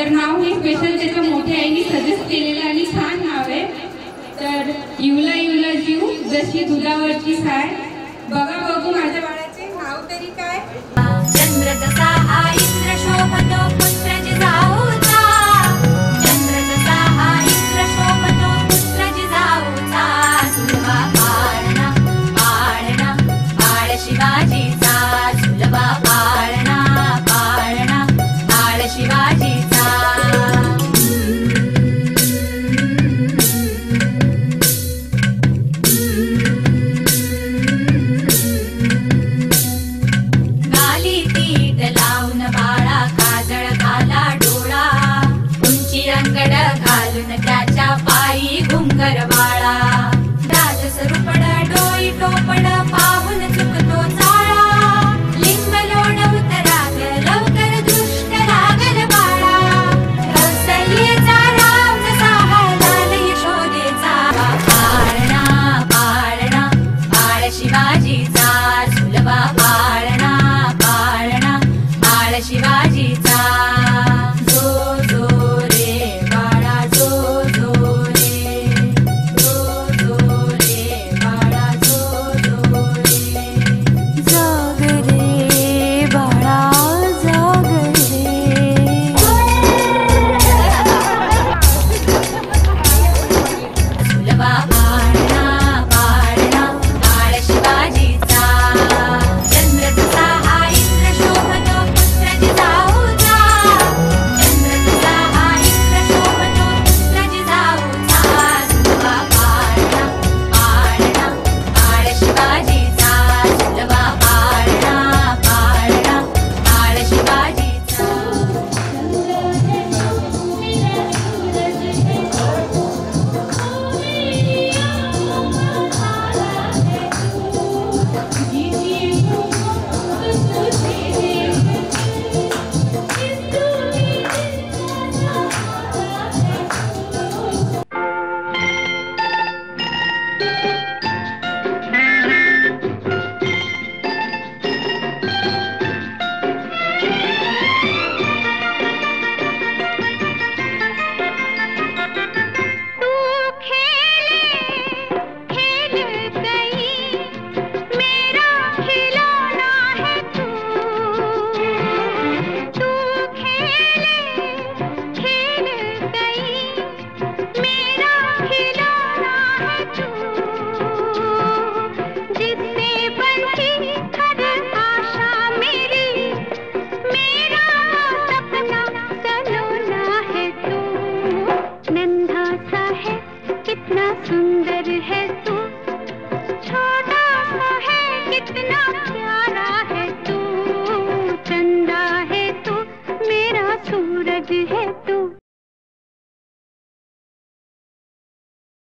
तर नाव हे स्पेशल त्याच्या मोठ्या आईने सजेस्ट केलेलं आणि छान नाव आहे. तर युला युला जीव जशी दुधावरची साय. बघा बघू माझ्या बाळाचे नाव तरी काय. चंद्र जसा हा इंद्र शोभतो पुत्र जिजाऊचा. चंद्र जसा हा इंद्र शोभतो पुत्र जिजाऊचा. सुलभा पाळणा पाळणा पाळ शिवाजीचा. सुलभा पाळणा पाळणा पाळ शिवाजीचा. त्याच्या पायी घुंगरवाळा. राजसरूपड डोई टोपड पाहून चुकतो चाळा. लिंब लोण उतराग लवकर दृष्ट लागल बाळा. कौसल्येचा राम जसा हा लाल यशोदेचा. पाळणा पाळणा पाळ शिवाजीचा. सुलभा पाळणा पाळणा पाळ शिवाजीचा. सुंदर है तू, छोटा सा है कितना प्यारा है।